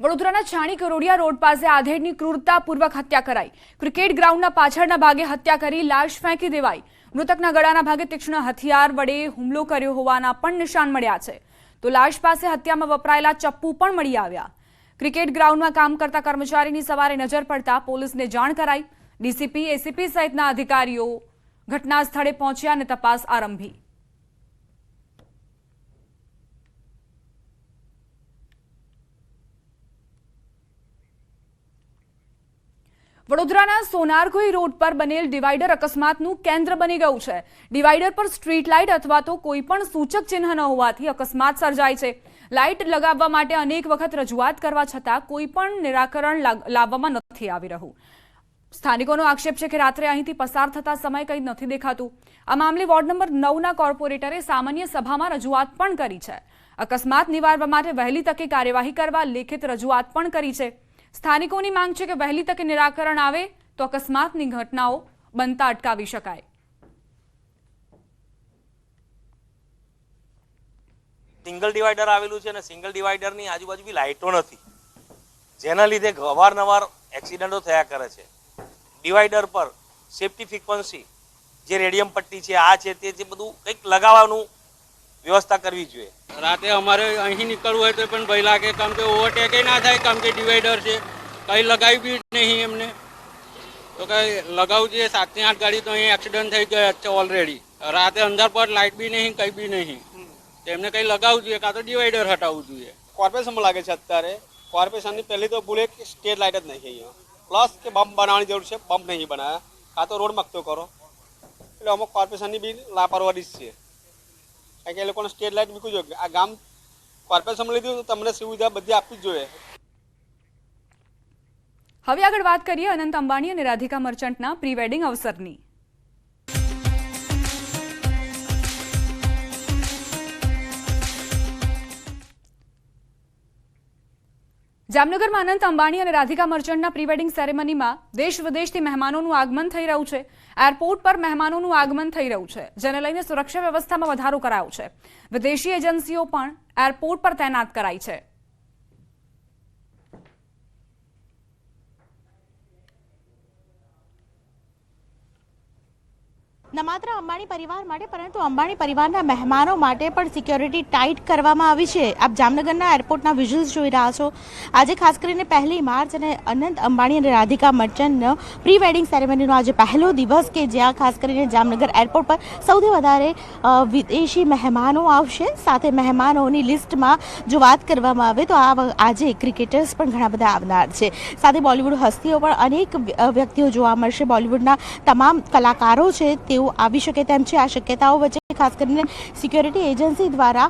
વડોદરાના છાણી કરોડિયા રોડ પાસે આધેડની ક્રૂરતાપૂર્વક હત્યા કરાઈ। ક્રિકેટ ગ્રાઉન્ડના પાછળના ભાગે હત્યા કરી લાશ ફેંકી દેવાઈ। મૃતકના ગળાના ભાગે તીક્ષ્ણ હથિયાર વડે હુમલો કર્યો હોવાના પણ નિશાન મળ્યા છે, તો લાશ પાસે હત્યામાં વપરાયેલા ચપ્પુ પણ મળી આવ્યા। ક્રિકેટ ગ્રાઉન્ડમાં કામ કરતા કર્મચારીની સવારે નજર પડતા પોલીસને જાણ કરાઈ। ડીસીપી, એસીપી સહિતના અધિકારીઓ ઘટના સ્થળે પહોંચ્યા અને તપાસ આરંભી। વડોદરાના સોનારગોઈ રોડ પર બનેલ ડિવાઈડર અકસ્માતનું કેન્દ્ર બની ગયું છે। ડિવાઈડર પર સ્ટ્રીટ લાઇટ અથવા તો કોઈ પણ સૂચક ચિહ્ન ન હોવાથી અકસ્માત સર્જાય છે। લાઇટ લગાવવા માટે અનેક વખત રજૂઆત કરવા છતાં કોઈ પણ નિરાકરણ લાવવામાં નથી આવી રહ્યું। સ્થાનિકોનો આક્ષેપ છે કે રાત્રે અહીંથી પસાર થતા સમય કંઈ નથી દેખાતું। આ મામલે વોર્ડ નંબર 9ના કોર્પોરેટરે સામાન્ય સભામાં રજૂઆત પણ કરી છે। અકસ્માત નિવારવા માટે વહેલી તકે કાર્યવાહી કરવા લેખિત રજૂઆત પણ કરી છે। સ્થાનિકોની માંગ છે કે વહેલી તકે નિરાકરણ આવે તો અકસ્માતની ઘટનાઓ બનતા અટકાવી શકાય। સિંગલ ડિવાઈડર આવેલું છે અને સિંગલ ડિવાઈડરની આજુબાજુ બી લાઇટો નથી, જેના લીધે અવારનવાર એક્સિડન્ટો થયા કરે છે। ડિવાઈડર પર સેફટી ફ્રીક્વન્સી જે રેડિયમ પટ્ટી છે, આ છે તે બધું કંઈક લગાવવાનું વ્યવસ્થા કરવી જોઈએ। રાતે અમારે અહીં નીકળવું હોય તો પણ ભય લાગે, કેમ કે ઓવરટેક ના થાય, કેમ કે ડિવાઈડર છે, કંઈ લગાવી બી નહીં એમને, તો કંઈ લગાવવું જોઈએ। 7 થી 8 ગાડી તો અહીં એક્સિડન્ટ થઈ ગયા છે ઓલરેડી। રાતે અંધાર પર લાઇટ બી નહીં, કંઈ બી નહીં, તેમને કંઈ લગાવવું જોઈએ, કાં તો ડિવાઈડર હટાવવું જોઈએ। કોર્પોરેશનમાં લાગે છે અત્યારે। કોર્પોરેશનની પહેલી તો ભૂલે કે સ્ટ્રીટ લાઇટ જ નહીં અહીંયા, પ્લસ કે બમ્પ બનાવવાની જરૂર છે, બમ્પ નહીં બનાવ્યા, કાં તો રોડ મકતો કરો, એટલે અમુક કોર્પોરેશનની બી લાપરવાહી જ છે। કારણ કે એ લોકોને સ્ટ્રીટ લાઇટ મૂકવું જોઈએ। આ ગામ કોર્પોરેશનમાં લીધું તો તમને સુવિધા બધી આપવી જ જોઈએ। હવે આગળ વાત કરીએ અનંત અંબાણી અને રાધિકા મર્ચન્ટના પ્રી વેડિંગ અવસરની। જામનગરમાં અનંત અંબાણી અને રાધિકા મર્ચન્ટના પ્રી વેડિંગ સેરેમનીમાં દેશ વિદેશથી મહેમાનોનું આગમન થઈ રહ્યું છે। એરપોર્ટ પર મહેમાનોનું આગમન થઈ રહ્યું છે, જેને લઈને સુરક્ષા વ્યવસ્થામાં વધારો કરાયો છે। વિદેશી એજન્સીઓ પણ એરપોર્ટ પર તૈનાત કરાઈ છે। ન માત્ર અંબાણી પરિવાર માટે પરંતુ અંબાણી પરિવારના મહેમાનો માટે પણ સિક્યોરિટી ટાઈટ કરવામાં આવી છે। આપ જામનગરના એરપોર્ટના વિઝ્યુઅલ્સ જોઈ રહ્યા છો। આજે ખાસ કરીને 1 માર્ચ અને અનંત અંબાણી અને રાધિકા મર્ચન્ટનો પ્રી વેડિંગ સેરેમનીનો આજે પહેલો દિવસ કે જ્યાં ખાસ કરીને જામનગર એરપોર્ટ પર સૌથી વધારે વિદેશી મહેમાનો આવશે। સાથે મહેમાનોની લિસ્ટમાં જો વાત કરવામાં આવે તો આજે ક્રિકેટર્સ પણ ઘણા બધા આવનાર છે, સાથે બોલિવૂડ હસ્તીઓ પણ અનેક વ્યક્તિઓ જોવા મળશે। બોલિવૂડના તમામ કલાકારો છે તેઓ આવી શકે તેમ છે। આ શક્યતાઓ વચ્ચે ખાસ કરીને સિક્યોરિટી એજન્સી દ્વારા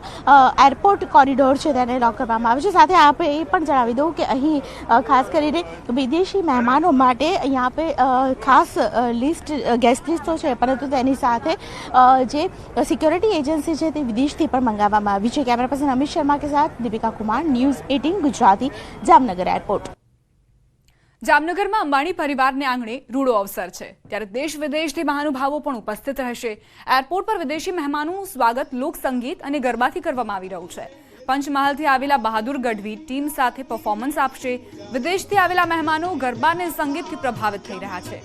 એરપોર્ટ કોરિડોર છે તેને લોક કરવામાં આવે છે। સાથે આપણે એ પણ જણાવી દઉં કે અહીં ખાસ કરીને વિદેશી મહેમાનો માટે અહીંયા આપણે ખાસ લિસ્ટ ગેસ્ટ લિસ્ટ તો છે, પરંતુ તેની સાથે જે સિક્યોરિટી એજન્સી છે તે વિદેશથી પણ મંગાવવામાં આવી છે। કેમેરા પર્સન અમિત શર્મા કે સાથ દીપિકા કુમાર, ન્યૂઝ 18 ગુજરાતી, જામનગર એરપોર્ટ। જામનગરમાં અંબાણી પરિવારને આંગણે રૂડો અવસર છે, ત્યારે દેશ વિદેશથી મહાનુભાવો પણ ઉપસ્થિત રહેશે। એરપોર્ટ પર વિદેશી મહેમાનોનું સ્વાગત લોક સંગીત અને ગરબાથી કરવામાં આવી રહ્યું છે। પંચમહાલથી આવેલા બહાદુર ગઢવી ટીમ સાથે પરફોર્મન્સ આપશે। વિદેશથી આવેલા મહેમાનો ગરબા અને સંગીતથી પ્રભાવિત થઈ રહ્યા છે।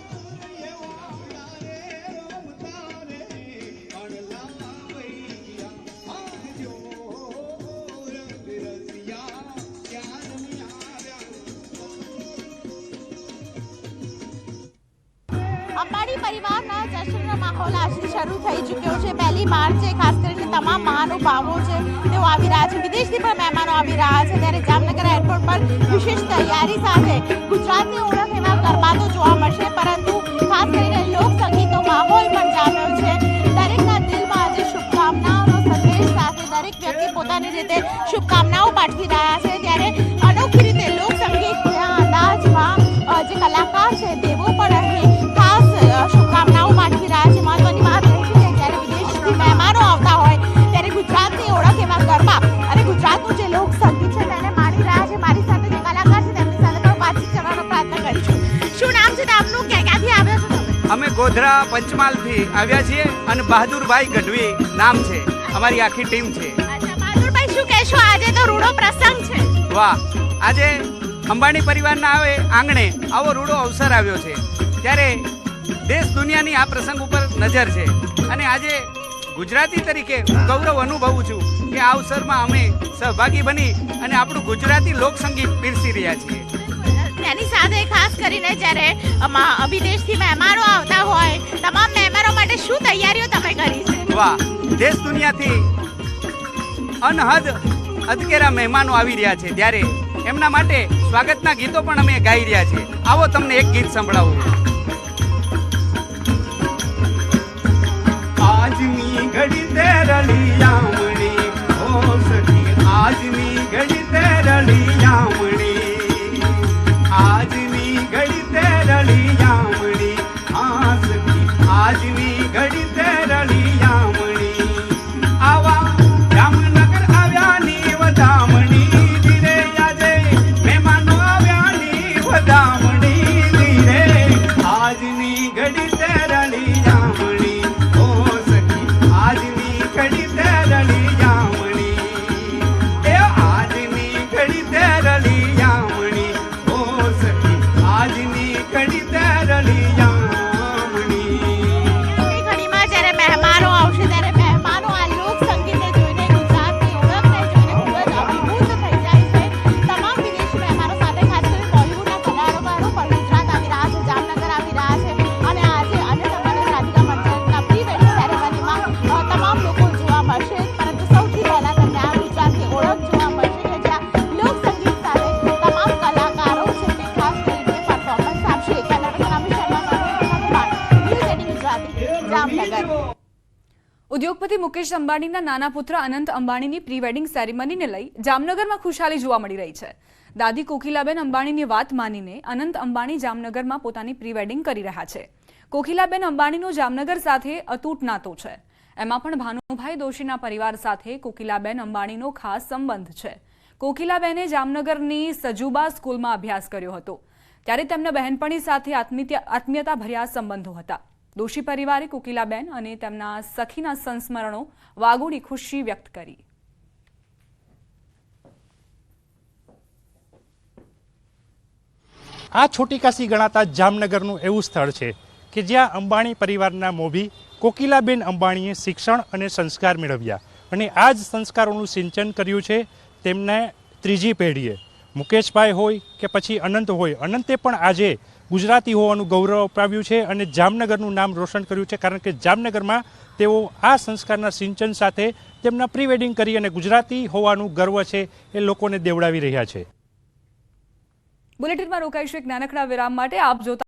અંબાણી પરિવારના જશ્નનો માહોલ આજથી શરૂ થઈ ચૂક્યો છે। 1 માર્ચે ખાસ કરીને તમામ મહાનુભાવો છે તેઓ આવી રહ્યા છે, વિદેશથી પણ મહેમાનો આવી રહ્યા છે। ત્યારે જામનગર એરપોર્ટ પર વિશેષ તૈયારી સાથે ગુજરાતની ઓળખ એવા ગરબા તો જોવા મળશે, પરંતુ ખાસ કરીને લોક સંગીતનો માહોલ પણ જામ્યો છે। દરેકના દિલમાં આજે શુભકામનાઓનો સંદેશ સાથે દરેક વ્યક્તિ પોતાની રીતે શુભકામનાઓ પાઠવી રહ્યા છે। ત્યારે અનોખી રીતે લોક સંગીતના અંદાજમાં જે કલાકાર છે તેઓ પણ અહીં શુભકામનાઓ પાઠવી રહ્યા છે। મહત્વની વાત એ છે કે જ્યારે વિદેશથી મહેમાનો આવતા હોય ત્યારે ગુજરાતની ઓળખ એવા ગરબા અને ગુજરાતનું જે લોક સંગીત છે તેને માણી રહ્યા છે। મારી સાથે જે કલાકાર છે તેમની સાથે પણ વાતચીત કરવાનો પ્રયત્ન કરીશું। શું નામ છે આપનું, ક્યાંથી આવ્યા છો તમે? અમે ગોધરા પંચમહાલથી આવ્યા છીએ અને બહાદુરભાઈ ગઢવી નામ છે, અમારી આખી ટીમ છે। અચ્છા બહાદુરભાઈ, શું કહેશો? આજે તો રૂડો પ્રસંગ છે। વાહ, આજે અંબાણી પરિવારના આવે આંગણે આવો રૂડો અવસર આવ્યો છે, ત્યારે દેશ દુનિયાની આ પ્રસંગ ઉપર નજર છે અને આજે ગુજરાતી તરીકે હું ગૌરવ અનુભવું છું કે આ અવસરમાં અમે સહભાગી બની અને આપણું ગુજરાતી લોકસંગીત પીરસી રહ્યા છીએ. તેની સાથે ખાસ કરીને જ્યારે વિદેશથી મહેમાનો આવતા હોય, તમામ મહેમાનો માટે શું તૈયારીઓ તમે કરી છે? વાહ, દેશ દુનિયાથી અનહદ અદકેરા મહેમાનો આવી રહ્યા છે, ત્યારે એમના માટે સ્વાગતના ગીતો પણ અમે ગાઈ રહ્યા છીએ. આવો તમને એક ગીત સંભળાવું. આજની ઘડી તે રળિયામણી, ઓ સખી આજની ઘડી તે રળિયામણી, આજની ઘડી તે રળિયામણી, હા સખી આજની ઘડી તે રળિયામણી. આવા જામનગર આવ્યાની વધામણી ધીરે, આજે મહેમાનો આવ્યાની વધામણી ધીરે, આજની ઘડી તે રળિયામણી, ઓ સખી આજની ઘડી તે રળિયામણી, એ આજની ઘડી તે રળિયામણી, ઓ સખી આજની ઘડી તે રળિયામણી. એ ઘડીમાં જ્યારે મહેમાનો આવશે ત્યારે મહેમાનો આ લોક સંગીતને જોઈને, ગુજરાતની ઓળખને જોઈને ખૂબ જ અભિભૂત થઈ જાય છે. તમામ વિદેશી મહેમાનો સાથે ખાસ કરીને બોલિવૂડના કલાકારો પણ ગુજરાત આવી રહ્યા છે, જામનગર આવી રહ્યા છે અને આજે અનંત અંબાણી રાધિકા મંડળના પ્રી વેડિંગ સેરેમનીમાં તમામ લોકો જોવા મળશે. પરંતુ સૌથી પહેલા તમને આ ગુજરાતની ઓળખ જોવા મળશે કે જ્યાં લોક સંગીત સાથે તમામ કલાકારો છે તે ખાસ કરીને પરફોર્મન્સ આપશે. કેમેરામેન અમિત શર્મા સાથે ન્યૂઝ 18 ગુજરાતી, જામનગર. ઉદ્યોગપતિ મુકેશ અંબાણીના નાના પુત્ર અનંત અંબાણીની પ્રી વેડિંગ સેરેમનીને લઈ જામનગરમાં ખુશાલી જોવા મળી રહી છે. દાદી કોકિલાબેન અંબાણીની વાત માનીને અનંત અંબાણી જામનગરમાં પોતાની પ્રી વેડિંગ કરી રહ્યા છે. કોકિલાબેન અંબાણીનો જામનગર સાથે અતૂટ નાતો છે. એમાં પણ ભાનુભાઈ દોશીના પરિવાર સાથે કોકિલાબેન અંબાણીનો ખાસ સંબંધ છે. કોકિલાબેને જામનગરની સજુબા સ્કૂલમાં અભ્યાસ કર્યો હતો, ત્યારે તેમના બહેનપણી સાથે આત્મીયતાભર્યા સંબંધો હતા. દોશી પરિવારે કોકિલાબેન અને તેમના સખીના સંસ્મરણો વાગોળી ખુશી વ્યક્ત કરી. આ છોટી કાશી ગણાતા જામનગરનું એવું સ્થળ છે કે જ્યાં અંબાણી પરિવારના મોભી કોકિલાબેન અંબાણીએ શિક્ષણ અને સંસ્કાર મેળવ્યા અને આ જ સંસ્કારોનું સિંચન કર્યું છે તેમને ત્રીજી પેઢીએ. મુકેશભાઈ હોય કે પછી અનંત હોય, અનંતે પણ આજે ગુજરાતી હોવાનું ગૌરવ અપાવ્યું છે અને જામનગરનું નામ રોશન કર્યું છે, કારણ કે જામનગરમાં તેઓ આ સંસ્કારના સિંચન સાથે તેમના પ્રી વેડિંગ કરી અને ગુજરાતી હોવાનું ગર્વ છે એ લોકોને દેવડાવી રહ્યા છે. બુલેટિનમાં રોકાઈશું એક નાનકડા વિરામ માટે. આપ જોતા